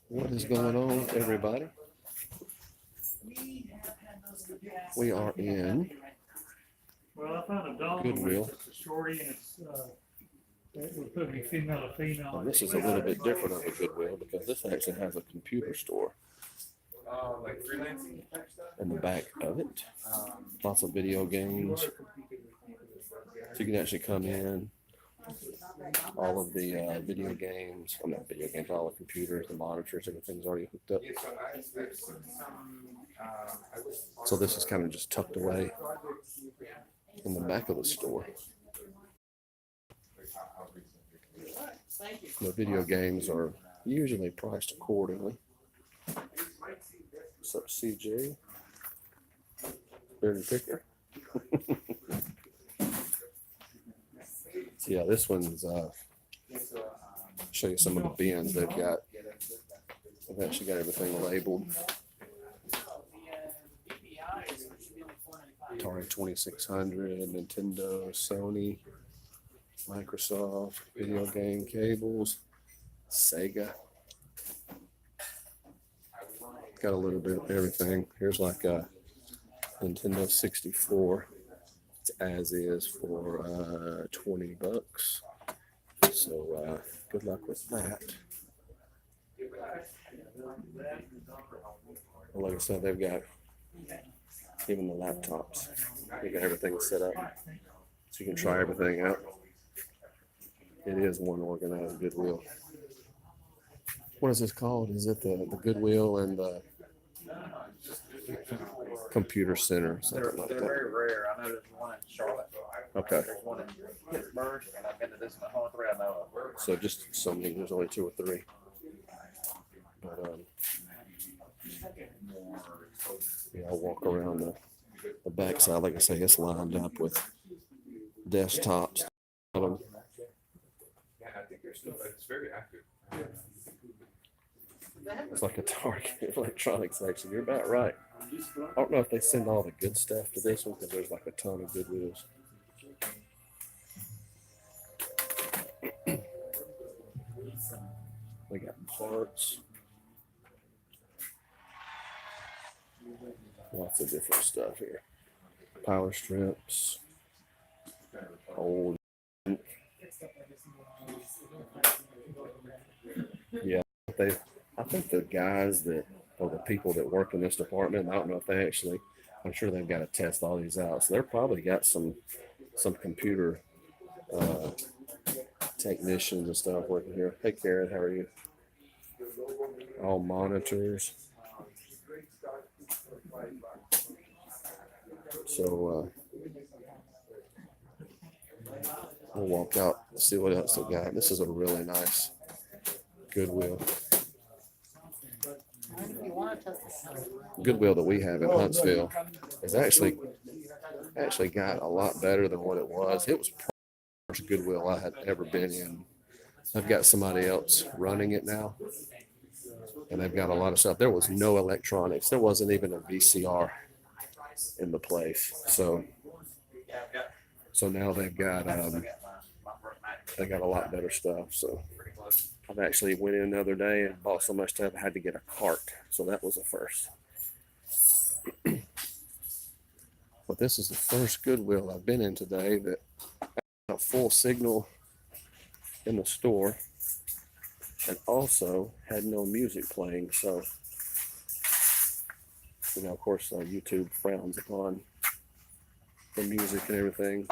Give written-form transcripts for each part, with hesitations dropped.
What is going on, everybody? We are in Goodwill. Well, this is a little bit different of a Goodwill because this actually has a computer store in the back of it. Lots of video games. So you can actually come in. All of the video games, well, not video games, all the computers, the monitors, everything's already hooked up. So this is kind of just tucked away in the back of the store. The video games are usually priced accordingly. What's up, CJ? Dirty Picker. Yeah, this one's show you some of the bins they've got. They've actually got everything labeled. Atari 2600, Nintendo, Sony, Microsoft, video game cables, Sega. Got a little bit of everything. Here's like a Nintendo 64. As is for $20. So good luck with that. Well, like I said, they've got even the laptops. They got everything set up so you can try everything out. It is one organized Goodwill. What is this called? Is it the Goodwill and the Computer Center? Something like that. They're very rare. I know there's one in Charlotte. Okay. There's one in Pittsburgh, and I've been to this one. The only three I know of. So just so many. There's only 2 or 3. But yeah, I'll walk around the backside. Like I say, it's lined up with desktops. It's very active. It's like a Target electronics section. You're about right. I don't know if they send all the good stuff to this one because there's like a ton of Goodwills. We got parts. Lots of different stuff here. Power strips. Old. Yeah, I think the guys that, or the people that work in this department, I don't know if they actually, I'm sure they've got to test all these out. So they're probably got some computer technicians and stuff working here. Hey, Karen, how are you? All monitors. So we'll walk out and see what else they got. This is a really nice Goodwill. Goodwill that we have in Huntsville is actually got a lot better than what it was. It was the first Goodwill I had ever been in. I've got somebody else running it now, and they've got a lot of stuff. There was no electronics. There wasn't even a VCR in the place. So now they've got they got a lot better stuff. So I've actually went in the other day and bought so much stuff I had to get a cart. So that was a first. But this is the first Goodwill I've been in today that had a full signal in the store and also had no music playing. So, you know, of course, YouTube frowns upon the music and everything.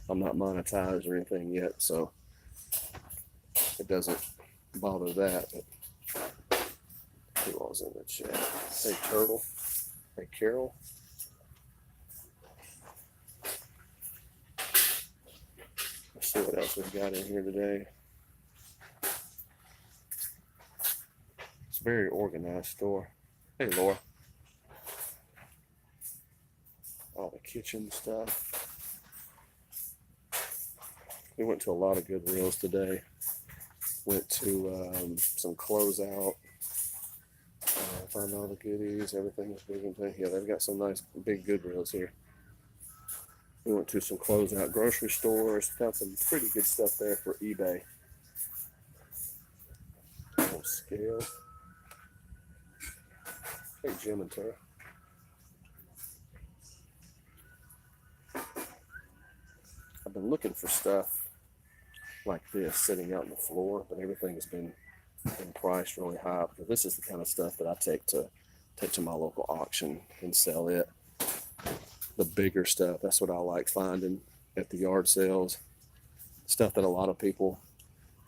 I'm not monetized or anything yet, so it doesn't bother that. But who was in the chat? Hey, Turtle. Hey, Carol. Let's see what else we've got in here today. It's a very organized store. Hey, Laura. All the kitchen stuff. We went to a lot of Goodwills today. Went to some closeout. Found all the goodies. Everything was big and big. Yeah, they've got some nice big Goodwills here. We went to some closeout grocery stores. Found some pretty good stuff there for eBay. scale. Hey, Jim and Tara. I've been looking for stuff like this sitting out on the floor, but everything has been priced really high because this is the kind of stuff that I take to my local auction and sell it. The bigger stuff, that's what I like finding at the yard sales. Stuff that a lot of people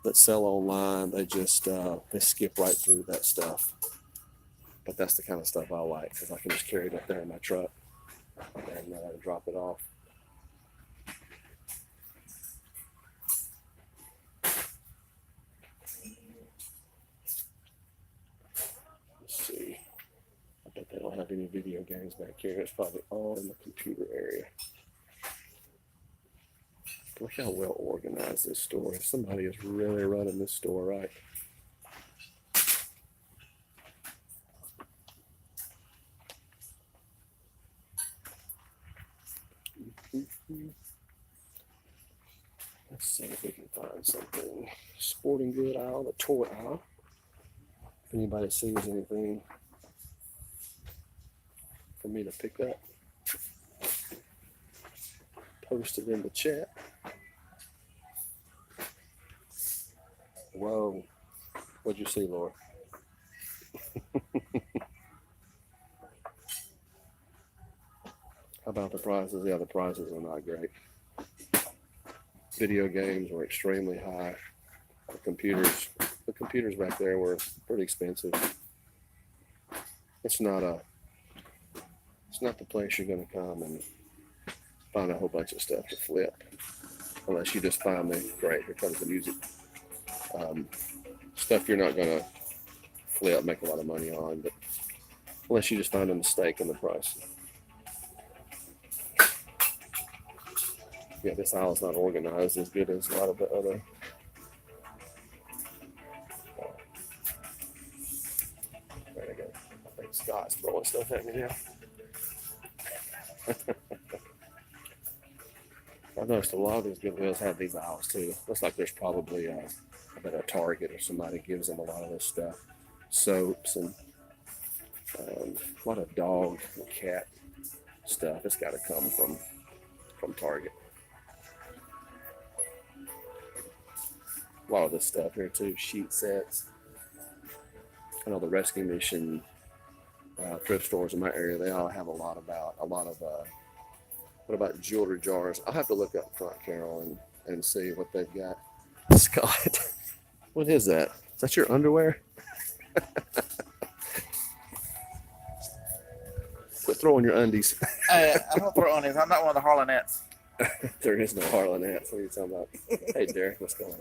that sell online, they just they skip right through that stuff. But that's the kind of stuff I like because I can just carry it up there in my truck and drop it off. Let's see. I bet they don't have any video games back here. It's probably all in the computer area. Look how well organized this store is. Somebody is really running this store right. Let's see if we can find something. Sporting good aisle, the toy aisle. If anybody sees anything for me to pick up, post it in the chat. Whoa. What'd you see, Laura? How about the prices? Yeah, the prices are not great. Video games were extremely high. The computers back there were pretty expensive. It's not the place you're gonna come and find a whole bunch of stuff to flip. Unless you just find the great, here comes the music. Stuff you're not gonna flip, make a lot of money on, but unless you just find a mistake in the price. Yeah, this aisle's not organized as good as a lot of the other. There we go. I think Scott's throwing stuff at me now. I noticed a lot of these Goodwills have these aisles too. Looks like there's probably a Target or somebody gives them a lot of this stuff. Soaps and a lot of dog and cat stuff. It's got to come from Target. A lot of this stuff here too, sheet sets. I know the rescue mission thrift stores in my area, they all have a lot of what about jewelry jars? I'll have to look up front, Carol, and see what they've got. Scott, what is that? Is that your underwear? Quit throwing your undies. I don't throw on these. I'm not one of the Harlanettes. There is no Harlanettes. What are you talking about? Hey, Derek, what's going on?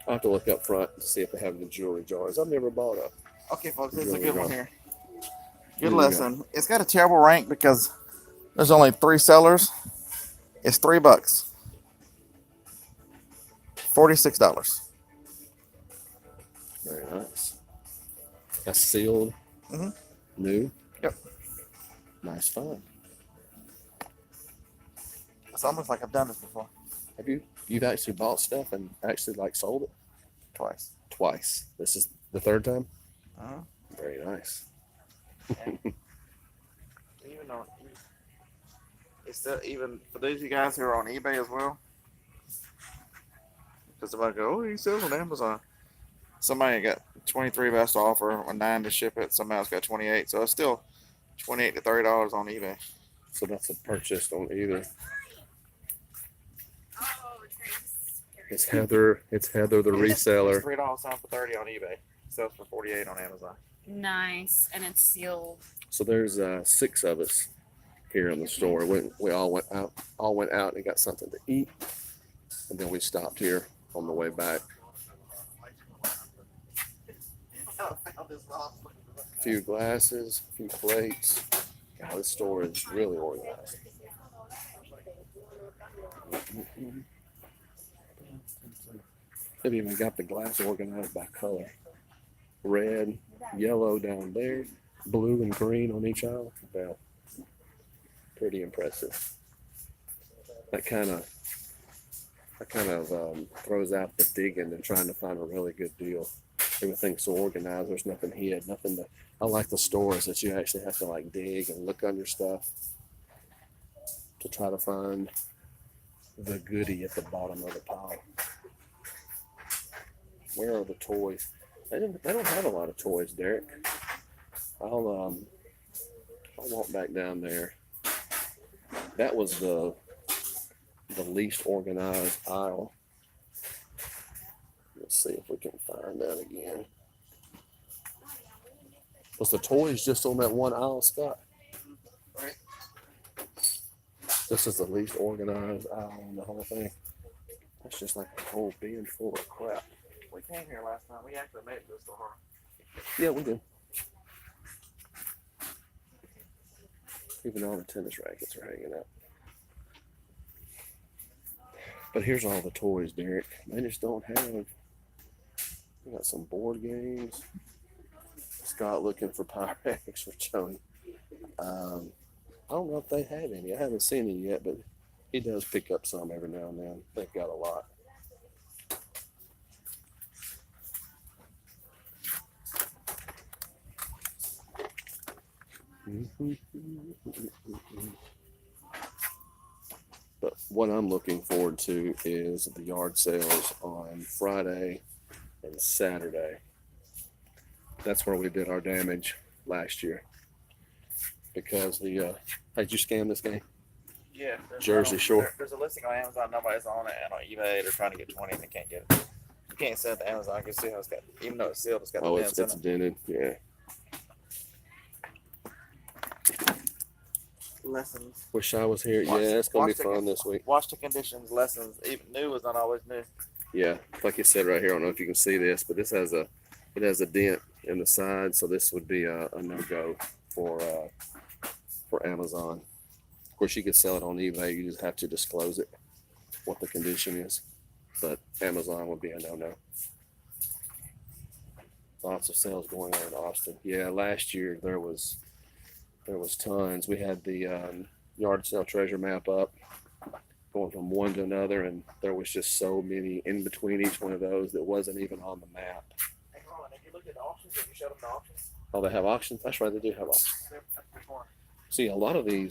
I'll have to look up front to see if they have the jewelry jars. I've never bought a. Okay, folks, this is a good one here. Here Good we lesson. It's got a terrible rank because there's only 3 sellers. It's $3. $46. Very nice. That's sealed. Mm-hmm. New. Yep. Nice find. It's almost like I've done this before. Have you've actually bought stuff and actually sold it? Twice. Twice. This is the third time? Uh-huh. Very nice. Even on, it's still, even for those of you guys who are on eBay as well. Because somebody go, oh, he sells on Amazon. Somebody got 23 best offer or 9 to ship it. Somebody else got 28. So it's still $28 to $30 on eBay. So that's a purchase on either. It's Heather the reseller. It's $3 selling for 30 on eBay. Sells for 48 on Amazon. Nice, and it's sealed. So there's 6 of us here in the store. We all went out and got something to eat, and then we stopped here on the way back. A few glasses, a few plates. God, this store is really organized. They've even got the glass organized by color. Red, yellow down there, blue and green on each aisle. Well, pretty impressive. That kind of throws out the digging and trying to find a really good deal. Everything's so organized. There's nothing hid, nothing to. I like the stores that you actually have to like dig and look under stuff to try to find the goodie at the bottom of the pile. Where are the toys? They don't have a lot of toys, Derek. I'll walk back down there. That was the least organized aisle. Let's see if we can find that again. Was the toys just on that one aisle, Scott? Right. This is the least organized aisle in the whole thing. That's just like a whole bin full of crap. We came here last time. We actually made it to the store. Yeah, we did. Even all the tennis rackets are hanging out. But here's all the toys, Derek. They just don't have. We got some board games. Scott looking for Pyrex for Joni. I don't know if they have any. I haven't seen any yet, but he does pick up some every now and then. They've got a lot. But what I'm looking forward to is the yard sales on Friday and Saturday. That's where we did our damage last year. Because the did you scam this game? Yeah. Jersey Shore. There's a listing on Amazon. Nobody's on it, and on eBay they're trying to get 20 and they can't get it. You can't sell it to Amazon. You can see how it's got, even though it's sealed, it's got the Oh, dents it's in it. dented. Yeah. Lessons. Wish I was here. Yeah, it's gonna be fun this week. Watch the conditions. Lessons. Even new is not always new. Yeah, like you said right here. I don't know if you can see this, but this has a dent in the side, so this would be a no-go for Amazon. Of course, you could sell it on eBay. You just have to disclose it, what the condition is. But Amazon would be a no-no. Lots of sales going on in Austin. Yeah, last year there was tons. We had the yard sale treasure map up, going from one to another, and there was just so many in between each one of those that wasn't even on the map. Hey, hold on. If you look at the auctions, if you showed them the auctions, Oh, they have auctions? That's right, they do have auctions. which one? See, a lot of the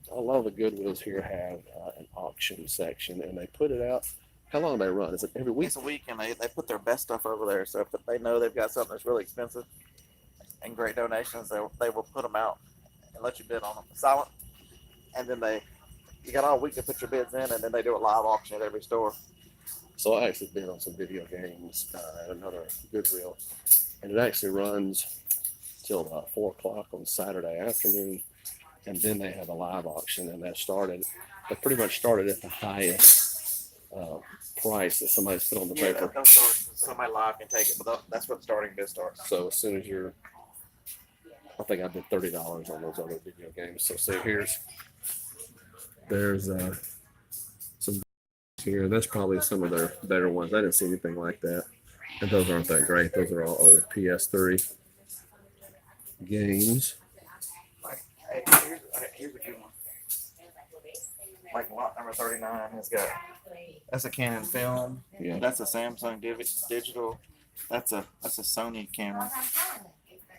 Goodwills here have an auction section, and they put it out. How long do they run? Is it every week? It's a week, and they put their best stuff over there. So if they know they've got something that's really expensive and great donations, they will put them out and let you bid on them silent. And then you got all week to put your bids in, and then they do a live auction at every store. So I actually bid on some video games at another Goodwill, and it actually runs till about 4 o'clock on Saturday afternoon, and then they have a live auction, and they pretty much started at the highest price that somebody's put on the paper. They'll start, somebody live can take it, but that's what the starting bid starts. So as soon as I think I did $30 on those other video games. So see, there's some here. That's probably some of their better ones. I didn't see anything like that, and those aren't that great. Those are all old PS3 games. Hey, here's a good one. Like lot number 39 that's a Canon film. Yeah. That's a Samsung digital. That's a Sony camera.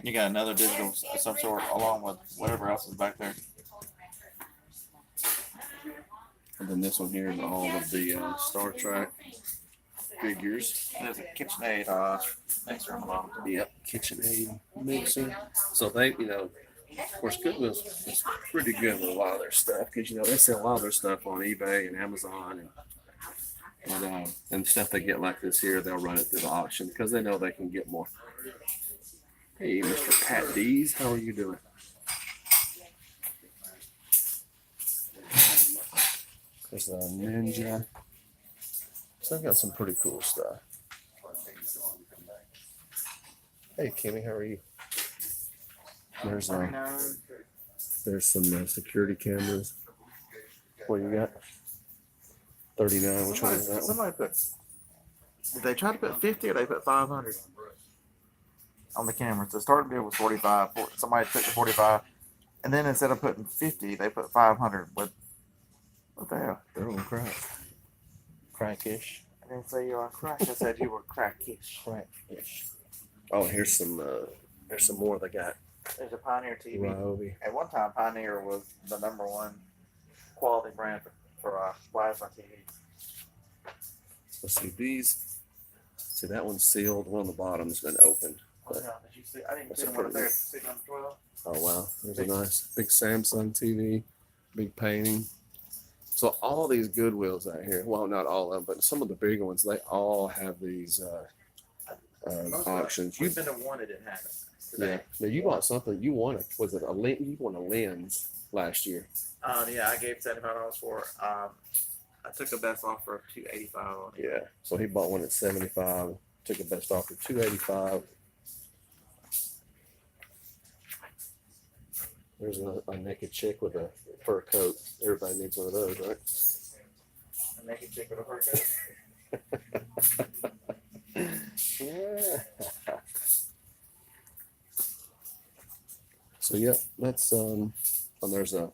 You got another digital of some sort along with whatever else is back there. And then this one here is all of the Star Trek figures. There's a KitchenAid mixer on the bottom. Yep, KitchenAid mixer. So they, of course, Goodwill is pretty good with a lot of their stuff because they sell a lot of their stuff on eBay and Amazon and stuff they get like this here. They'll run it through the auction because they know they can get more. Hey, Mr. Pat Dees, how are you doing? There's a Ninja. So I've got some pretty cool stuff. Hey, Kimmy, how are you? There's some security cameras. What you got? 39. Which one is that one? Somebody did they try to put 50 or they put 500 on the cameras? The starting bid was 45. Somebody took the 45, and then instead of putting 50, they put 500. What the hell? They're on crack. Crackish. I didn't say you were on crack. I said you were crackish. Crackish. Oh, here's some more they got. There's a Pioneer TV. Ryobi. At one time, Pioneer was the #1 quality brand for plasma TVs. Let's see these. See that one's sealed. One on the bottom's been opened. Oh, But yeah, did you see? I didn't that's see a them one up pretty there. nice- See number 12? oh wow, there's a nice big Samsung TV, big painting. So all these Goodwills out here, well, not all of them, but some of the bigger ones, they all have these Most of auctions. We've been to one that didn't have it. Yeah. Today. Now you bought something. You won it. Was it a lens? You won a lens last year. Yeah, I gave $75 for it. I took the best offer of $285 on it. Yeah. So he bought one at 75. Took a best offer 285. There's a naked chick with a fur coat. Everybody needs one of those, right? A naked chick with a fur coat. Yeah. So yeah, that's and there's a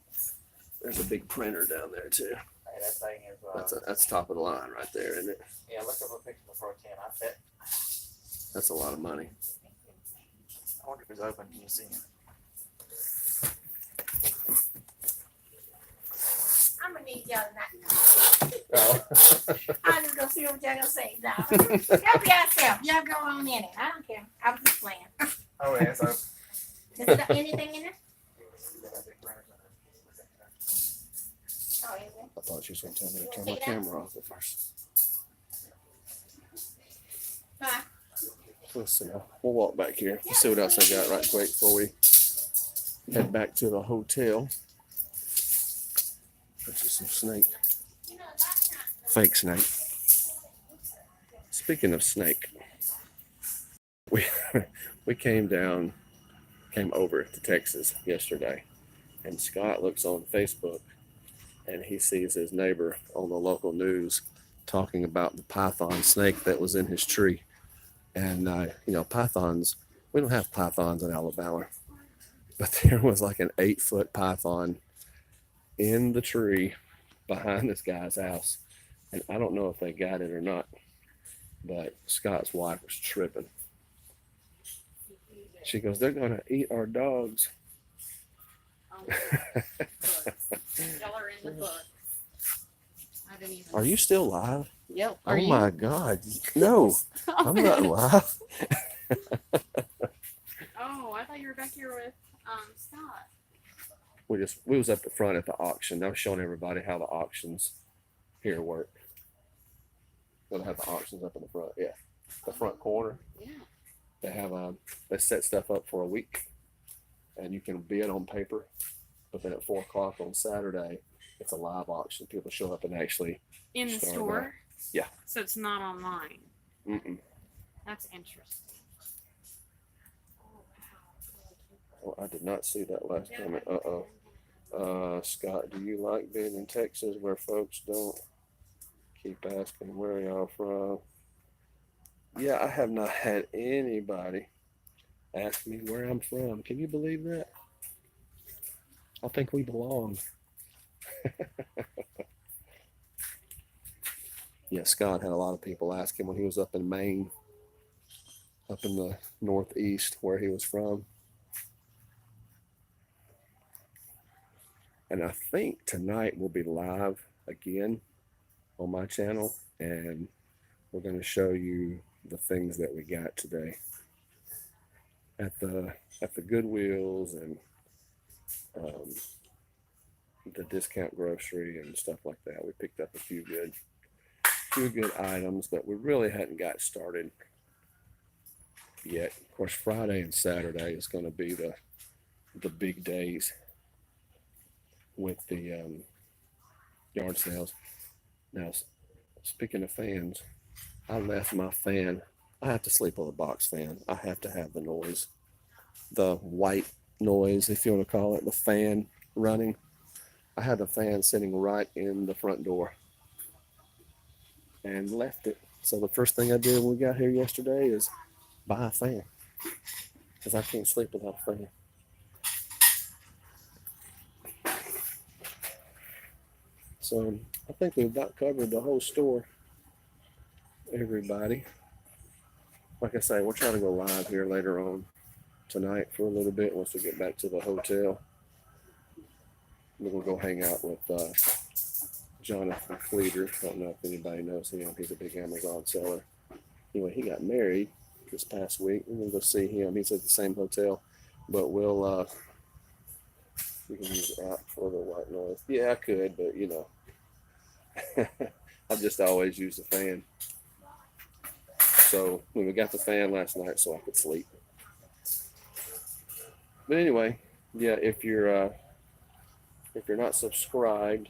big printer down there too. Hey, that thing is. That's top of the line right there, isn't it? Yeah, look up a picture before 10. I bet. That's a lot of money. I wonder if it's open. Can you see it? I'm gonna need y'all not. Oh. I'm just gonna see what y'all gonna say now. Help yourself. Y'all go on in it. I don't care. I'm just playing. Oh, yeah, it's open. Is there anything in there? Oh, is it? I thought she was going to tell me to turn my camera off at first. Huh? We'll see. We'll walk back here. We'll see what else I got right quick before we head back to the hotel. This is some snake. Fake snake. Speaking of snake, we came over to Texas yesterday, and Scott looks on Facebook and he sees his neighbor on the local news talking about the python snake that was in his tree. And pythons, we don't have pythons in Alabama, but there was like an 8-foot python in the tree behind this guy's house. And I don't know if they got it or not, but Scott's wife was tripping. She goes, "They're gonna eat our dogs." Oh, y'all are in the book. I didn't even. Are you still live? Yep. Oh my God. No, I'm not live. Oh, I thought you were back here with Scott. We was up the front at the auction. I was showing everybody how the auctions here work. We'll have the auctions up in the front. Yeah. The front corner. Yeah. They have they set stuff up for a week and you can bid on paper, but then at 4 o'clock on Saturday, it's a live auction. People show up and actually In the Start store. back. Yeah. So it's not online. mm-mm. That's interesting. Oh, I did not see that last comment. Scott, do you like being in Texas where folks don't keep asking where y'all from? Yeah, I have not had anybody ask me where I'm from. Can you believe that? I think we belong. Yeah, Scott had a lot of people ask him when he was up in Maine, up in the Northeast, where he was from. And I think tonight we'll be live again on my channel, and we're going to show you the things that we got today at the Goodwills and the discount grocery and stuff like that. We picked up a few good items, but we really hadn't got started yet. Of course, Friday and Saturday is going to be the big days with the yard sales. Now, speaking of fans, I left my fan. I have to sleep with a box fan. I have to have the noise, the white noise, if you want to call it, the fan running. I had the fan sitting right in the front door and left it. So the first thing I did when we got here yesterday is buy a fan, because I can't sleep without a fan. So I think we've about covered the whole store, everybody. like I say, we're trying to go live here later on tonight for a little bit once we get back to the hotel. We're gonna go hang out with Jonathan Cleater. I don't know if anybody knows him. He's a big Amazon seller. Anyway, he got married this past week. We're gonna go see him. He's at the same hotel, but we'll we can use the app for the white noise. Yeah, I could, but you know, I've just always used the fan. So we got the fan last night so I could sleep. But anyway, yeah, if you're not subscribed,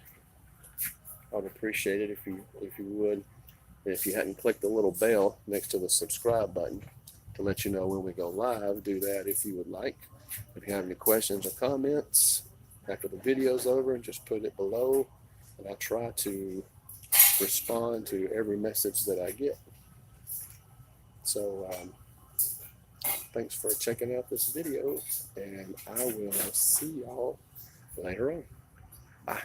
I'd appreciate it if you would. And if you hadn't clicked the little bell next to the subscribe button to let you know when we go live, do that if you would like. If you have any questions or comments after the video's over, just put it below, and I'll try to respond to every message that I get. So thanks for checking out this video, and I will see y'all later on. Bye.